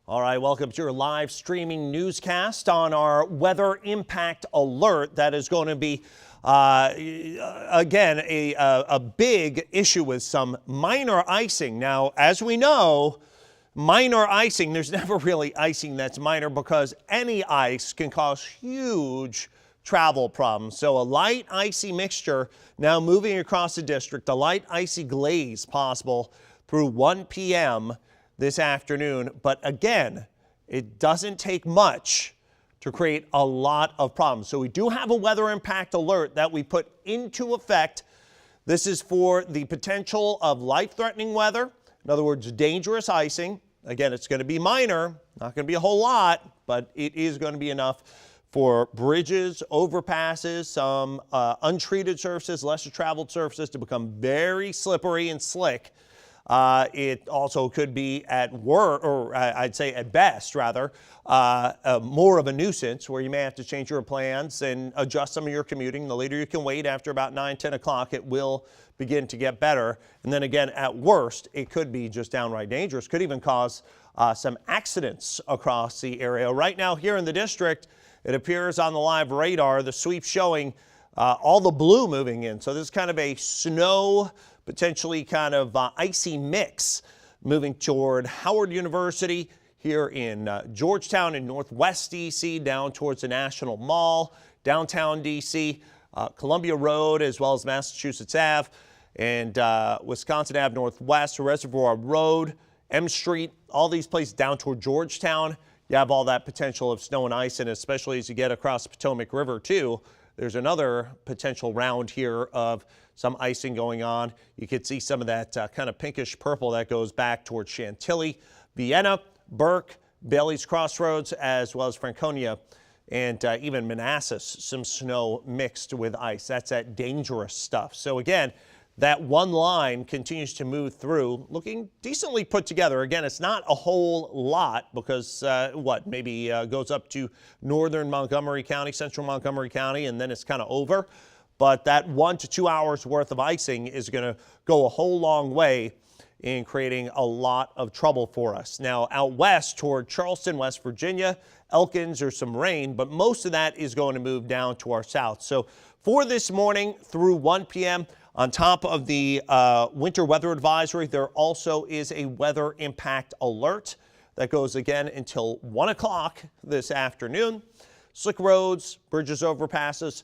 All right, welcome to your live streaming newscast on our weather impact alert. That is going to be, again, a big issue with some minor icing. Now, as we know, minor icing, there's never really icing that's minor because any ice can cause huge travel problems. So a light icy mixture now moving across the district, a light icy glaze possible through 1 p.m. this afternoon. But again, it doesn't take much to create a lot of problems. So we do have a weather impact alert that we put into effect. This is for the potential of life-threatening weather. In other words, dangerous icing. Again, it's going to be minor, not going to be a whole lot, but it is going to be enough for bridges, overpasses, some untreated surfaces, lesser traveled surfaces to become very slippery and slick. It also could be I'd say at best rather, more of a nuisance where you may have to change your plans and adjust some of your commuting. The later you can wait, after about 9, 10 o'clock, it will begin to get better. And then again, at worst, it could be just downright dangerous. Could even cause some accidents across the area. Right now here in the district, it appears on the live radar, the sweep showing all the blue moving in. So this is kind of a snow, potentially kind of icy mix moving toward Howard University here in Georgetown in Northwest D.C. down towards the National Mall, downtown D.C., Columbia Road, as well as Massachusetts Ave and Wisconsin Ave Northwest, Reservoir Road, M Street, all these places down toward Georgetown. You have all that potential of snow and ice, and especially as you get across the Potomac River too, there's another potential round here of some icing going on. You can see some of that kind of pinkish purple that goes back towards Chantilly, Vienna, Burke, Bailey's Crossroads, as well as Franconia and even Manassas. Some snow mixed with ice. That's that dangerous stuff. So again, that one line continues to move through, looking decently put together. Again, it's not a whole lot because maybe goes up to northern Montgomery County, central Montgomery County, and then it's kind of over. But that 1 to 2 hours worth of icing is going to go a whole long way in creating a lot of trouble for us. Now, out west toward Charleston, West Virginia, Elkins, there's some rain, but most of that is going to move down to our south. So for this morning through 1 p.m., on top of the winter weather advisory, there also is a weather impact alert that goes again until 1 o'clock this afternoon. Slick roads, bridges, overpasses,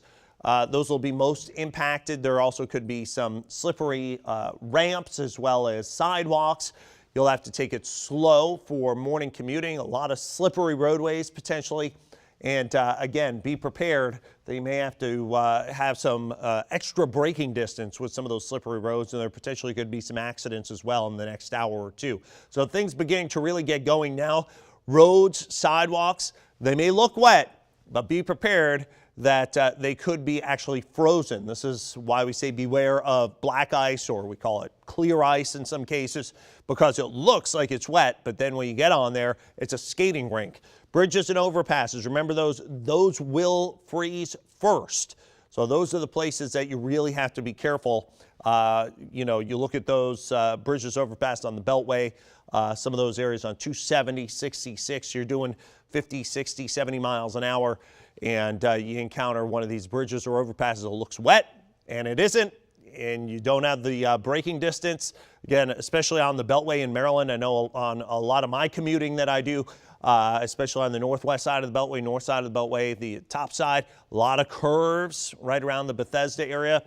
those will be most impacted. There also could be some slippery ramps as well as sidewalks. You'll have to take it slow for morning commuting. A lot of slippery roadways potentially. And again, be prepared that you may have to have some extra braking distance with some of those slippery roads, and there potentially could be some accidents as well in the next hour or two. So things beginning to really get going now. Roads, sidewalks, they may look wet, but be prepared that they could be actually frozen. This is why we say beware of black ice, or we call it clear ice in some cases, because it looks like it's wet, but then when you get on there, it's a skating rink. Bridges and overpasses, remember those will freeze first. So those are the places that you really have to be careful. You look at those bridges, overpass on the Beltway, some of those areas on 270, 66, you're doing 50, 60, 70 miles an hour, and you encounter one of these bridges or overpasses that looks wet, and it isn't, and you don't have the braking distance. Again, especially on the Beltway in Maryland, I know on a lot of my commuting that I do, especially on the northwest side of the Beltway, north side of the Beltway, the top side, a lot of curves right around the Bethesda area.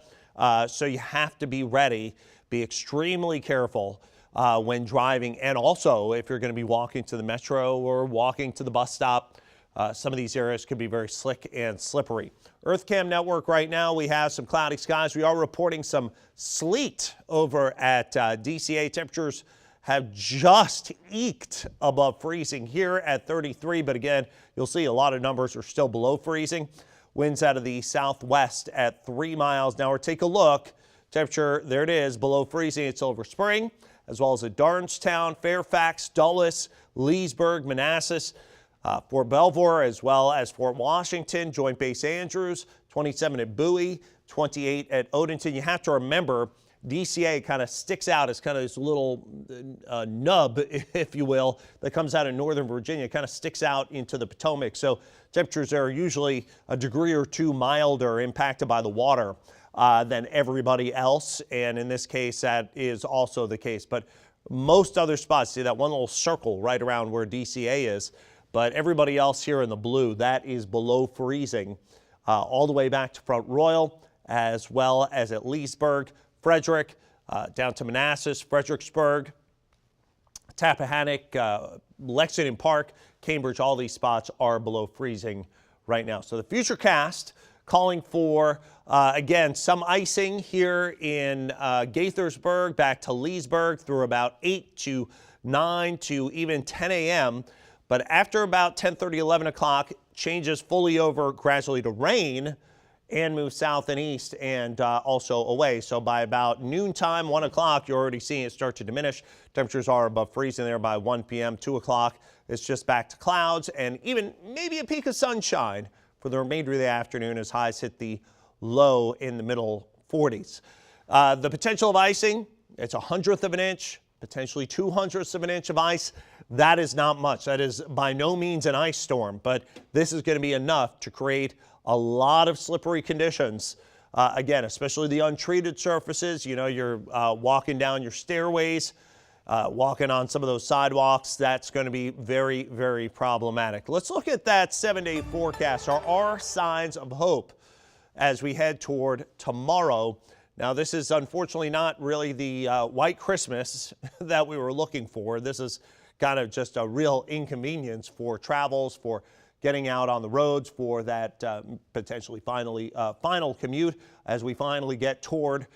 So you have to be ready, be extremely careful when driving. And also, if you're going to be walking to the metro or walking to the bus stop, some of these areas could be very slick and slippery. EarthCam network right now, we have some cloudy skies. We are reporting some sleet over at DCA. Temperatures have just eked above freezing here at 33, but again, you'll see a lot of numbers are still below freezing. Winds out of the southwest at 3 miles an hour. Take a look. Temperature, there it is, below freezing at Silver Spring, as well as at Darnestown, Fairfax, Dulles, Leesburg, Manassas, Fort Belvoir, as well as Fort Washington, Joint Base Andrews, 27 at Bowie, 28 at Odenton. You have to remember, DCA kind of sticks out as kind of this little nub, if you will, that comes out of Northern Virginia, kind of sticks out into the Potomac. So temperatures are usually a degree or two milder, impacted by the water than everybody else. And in this case, that is also the case. But most other spots, see that one little circle right around where DCA is, but everybody else here in the blue, that is below freezing all the way back to Front Royal, as well as at Leesburg, Frederick, down to Manassas, Fredericksburg, Tappahannock, Lexington Park, Cambridge. All these spots are below freezing right now. So the futurecast calling for, again, some icing here in Gaithersburg back to Leesburg through about 8 to 9 to even 10 a.m. But after about 10:30, 11 o'clock, changes fully over gradually to rain and move south and east and also away. So by about noontime, 1 o'clock, you're already seeing it start to diminish. Temperatures are above freezing there by 1 p.m. 2 o'clock, it's just back to clouds and even maybe a peak of sunshine for the remainder of the afternoon as highs hit the low in the middle 40s. The potential of icing, it's 1/100 of an inch, potentially 2/100ths of an inch of ice. That is not much. That is by no means an ice storm, but this is going to be enough to create a lot of slippery conditions. Again, especially the untreated surfaces. You know, you're walking down your stairways, walking on some of those sidewalks. That's going to be very, very problematic. Let's look at that 7-day forecast. There are signs of hope as we head toward tomorrow. Now, this is unfortunately not really the white Christmas that we were looking for. This is kind of just a real inconvenience for travels, for getting out on the roads, for that potentially final commute as we finally get toward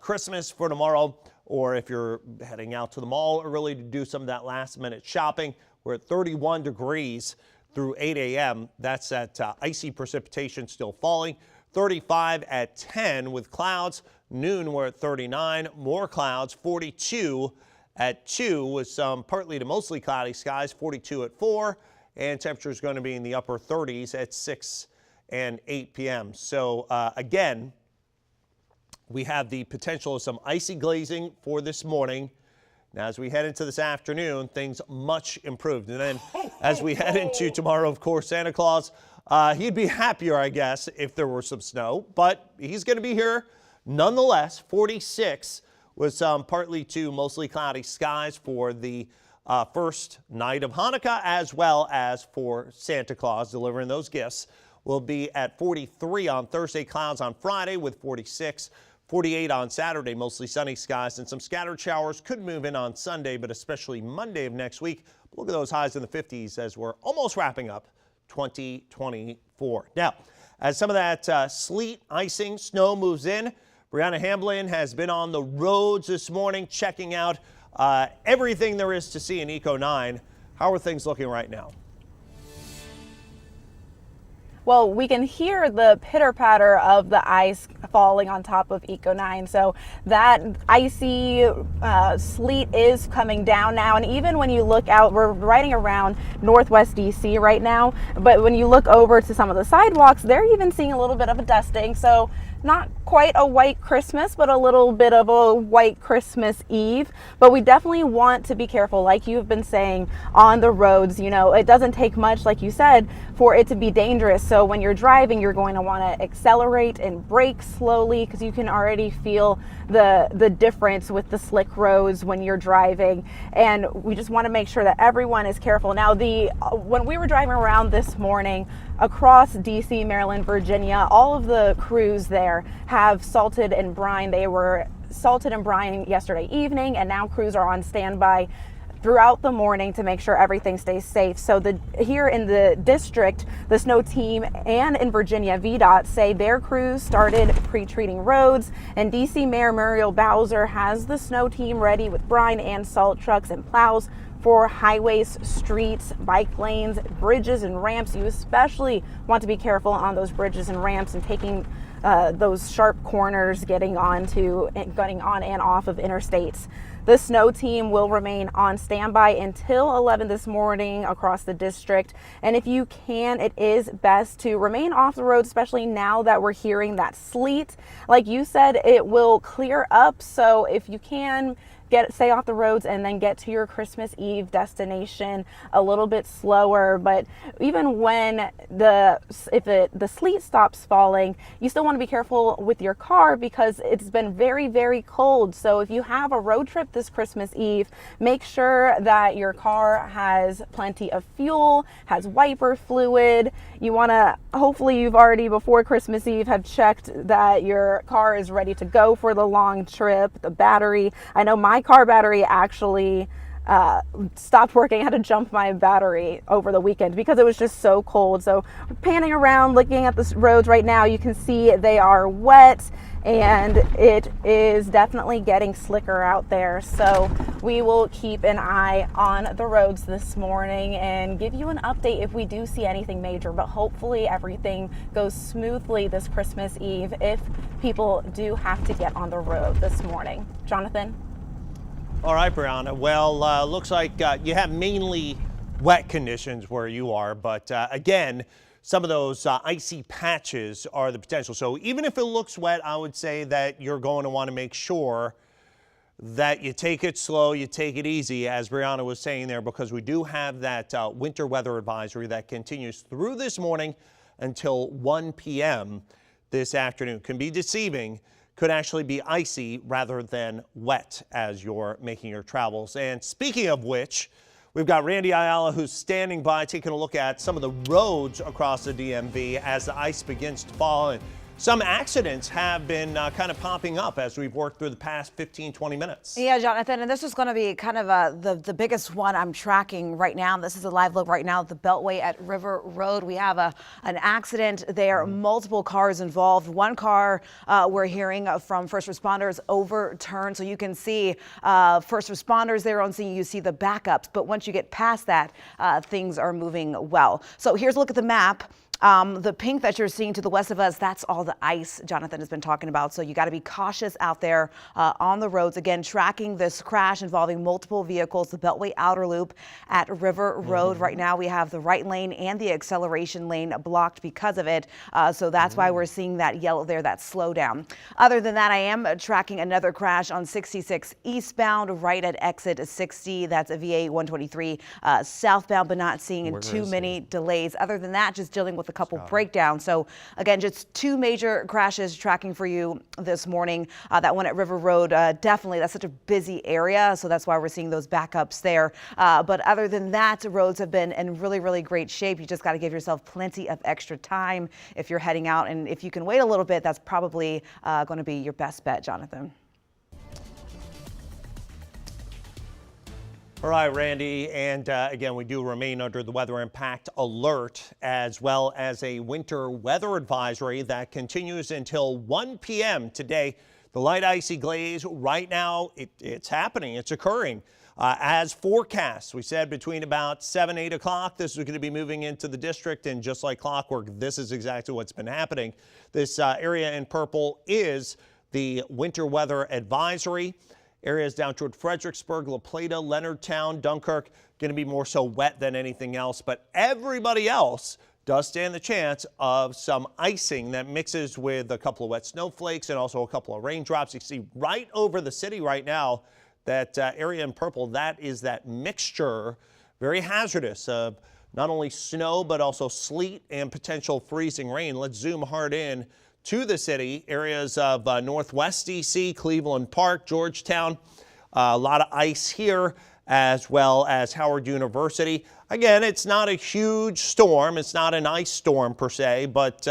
Christmas for tomorrow, or if you're heading out to the mall early to do some of that last minute shopping. We're at 31 degrees through 8 a.m. That's that icy precipitation still falling. 35 at 10 with clouds. Noon, we're at 39, more clouds. 42 at 2 with some partly to mostly cloudy skies. 42 at 4, and temperature is going to be in the upper 30s at 6 and 8 p.m. So again, we have the potential of some icy glazing for this morning. Now, as we head into this afternoon, things much improved. And then as we head into tomorrow, of course, Santa Claus, he'd be happier, I guess, if there were some snow, but he's going to be here nonetheless. 46 with some partly to mostly cloudy skies for the first night of Hanukkah, as well as for Santa Claus delivering those gifts. We'll be at 43 on Thursday, clouds on Friday with 46. 48 on Saturday, mostly sunny skies, and some scattered showers could move in on Sunday, but especially Monday of next week. Look at those highs in the 50s as we're almost wrapping up 2024. Now, as some of that sleet, icing, snow moves in, Brianna Hamblin has been on the roads this morning checking out everything there is to see in Eco 9. How are things looking right now? Well, we can hear the pitter-patter of the ice falling on top of Eco 9. So that icy sleet is coming down now. And even when you look out, we're riding around Northwest DC right now. But when you look over to some of the sidewalks, they're even seeing a little bit of a dusting. So not quite a white Christmas, but a little bit of a white Christmas Eve. But we definitely want to be careful, like you've been saying, on the roads. You know, it doesn't take much, like you said, for it to be dangerous. So when you're driving, you're going to want to accelerate and brake slowly, because you can already feel the difference with the slick roads when you're driving. And we just want to make sure that everyone is careful. Now, when we were driving around this morning across DC, Maryland, Virginia, all of the crews there have salted and brine. They were salted and brine yesterday evening, and now crews are on standby throughout the morning to make sure everything stays safe. So here in the district, the snow team and in Virginia, VDOT say their crews started pre-treating roads, and DC Mayor Muriel Bowser has the snow team ready with brine and salt trucks and plows for highways, streets, bike lanes, bridges, and ramps. You especially want to be careful on those bridges and ramps and taking those sharp corners getting on and off of interstates. The snow team will remain on standby until 11 this morning across the district. And if you can, it is best to remain off the road, especially now that we're hearing that sleet. Like you said, it will clear up. So if you can, stay off the roads and then get to your Christmas Eve destination a little bit slower. But even when the sleet stops falling, you still want to be careful with your car because it's been very, very cold. So if you have a road trip this Christmas Eve, make sure that your car has plenty of fuel, has wiper fluid. You want to, hopefully you've already before Christmas Eve have checked that your car is ready to go for the long trip. The battery, I know my car battery actually stopped working. I had to jump my battery over the weekend because it was just so cold. So panning around, looking at the roads right now, you can see they are wet and it is definitely getting slicker out there. So we will keep an eye on the roads this morning and give you an update if we do see anything major, but hopefully everything goes smoothly this Christmas Eve if people do have to get on the road this morning. Jonathan? All right, Brianna. Well, looks like you have mainly wet conditions where you are, but again, some of those icy patches are the potential. So even if it looks wet, I would say that you're going to want to make sure that you take it slow, you take it easy, as Brianna was saying there, because we do have that winter weather advisory that continues through this morning until 1 p.m. this afternoon. Can be deceiving. Could actually be icy rather than wet as you're making your travels. And speaking of which, we've got Randy Ayala who's standing by taking a look at some of the roads across the DMV as the ice begins to fall. And some accidents have been kind of popping up as we've worked through the past 15, 20 minutes. Yeah, Jonathan, and this is going to be kind of the biggest one I'm tracking right now. This is a live look right now at the Beltway at River Road. We have an accident there, multiple cars involved. One car we're hearing from first responders overturned. So you can see first responders there on scene. You see the backups. But once you get past that, things are moving well. So here's a look at the map. The pink that you're seeing to the west of us, that's all the ice Jonathan has been talking about. So you got to be cautious out there on the roads. Again, tracking this crash involving multiple vehicles, the Beltway outer loop at River Road. Right now we have the right lane and the acceleration lane blocked because of it. So that's why we're seeing that yellow there, that slowdown. Other than that, I am tracking another crash on 66 eastbound right at exit 60. That's a VA 123 southbound, but not seeing too many delays. Other than that, just dealing with a couple breakdowns. So again, just two major crashes tracking for you this morning. That one at River Road, definitely, that's such a busy area. So that's why we're seeing those backups there. But other than that, roads have been in really, really great shape. You just got to give yourself plenty of extra time if you're heading out. And if you can wait a little bit, that's probably going to be your best bet, Jonathan. All right, Randy, and again, we do remain under the weather impact alert as well as a winter weather advisory that continues until 1 p.m. today. The light icy glaze right now, it's happening, it's occurring. As forecast, we said between about 7, 8 o'clock, this is going to be moving into the district, and just like clockwork, this is exactly what's been happening. This area in purple is the winter weather advisory. Areas down toward Fredericksburg, La Plata, Leonardtown, Dunkirk, going to be more so wet than anything else. But everybody else does stand the chance of some icing that mixes with a couple of wet snowflakes and also a couple of raindrops. You see right over the city right now, that area in purple, that is that mixture, very hazardous, of not only snow but also sleet and potential freezing rain. Let's zoom hard in to the city, areas of Northwest DC, Cleveland Park, Georgetown. A lot of ice here, as well as Howard University. Again, it's not a huge storm. It's not an ice storm per se, but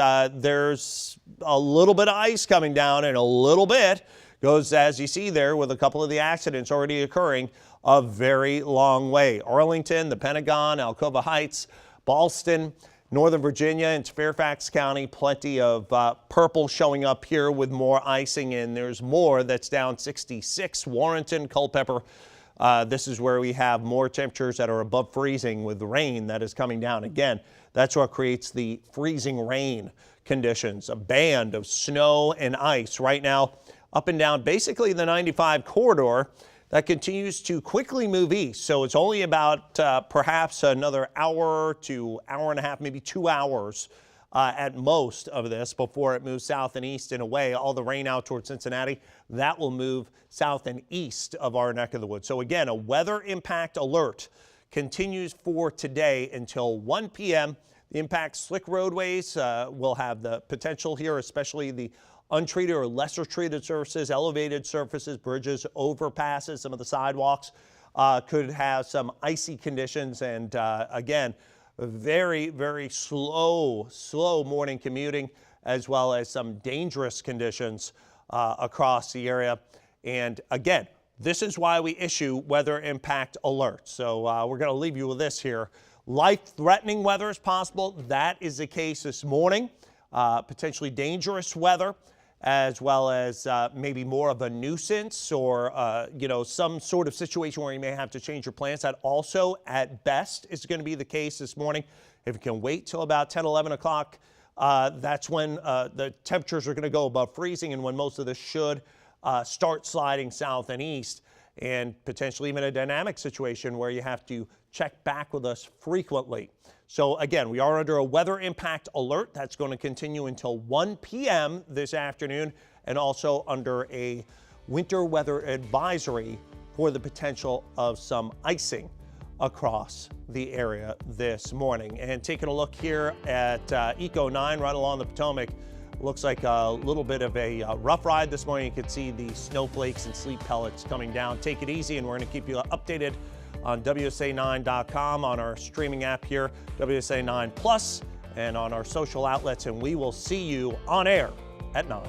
there's a little bit of ice coming down, and a little bit goes, as you see there, with a couple of the accidents already occurring, a very long way. Arlington, the Pentagon, Alcova Heights, Ballston, Northern Virginia into Fairfax County, plenty of purple showing up here with more icing, and there's more that's down 66. Warrenton, Culpeper. This is where we have more temperatures that are above freezing with the rain that is coming down. Again, that's what creates the freezing rain conditions. A band of snow and ice right now up and down basically the 95 corridor that continues to quickly move east. So it's only about perhaps another hour to hour and a half, maybe 2 hours at most of this before it moves south and east and away. All the rain out towards Cincinnati, that will move south and east of our neck of the woods. So again, a weather impact alert continues for today until 1 p.m. The impact slick roadways will have the potential here, especially the untreated or lesser treated surfaces, elevated surfaces, bridges, overpasses, some of the sidewalks could have some icy conditions. And again, very, very slow morning commuting, as well as some dangerous conditions across the area. And again, this is why we issue weather impact alerts. So we're going to leave you with this here. Life-threatening weather is possible. That is the case this morning. Potentially dangerous weather, as well as maybe more of a nuisance or, some sort of situation where you may have to change your plans. That also, at best, is going to be the case this morning. If you can wait till about 10, 11 o'clock, that's when the temperatures are going to go above freezing and when most of this should start sliding south and east, and potentially even a dynamic situation where you have to check back with us frequently. So again, we are under a weather impact alert that's going to continue until 1 p.m. this afternoon, and also under a winter weather advisory for the potential of some icing across the area this morning. And taking a look here at Eco 9 right along the Potomac, looks like a little bit of a rough ride this morning. You can see the snowflakes and sleet pellets coming down. Take it easy, and we're going to keep you updated on WSA9.com, on our streaming app here, WSA9 Plus, and on our social outlets, and we will see you on air at 9.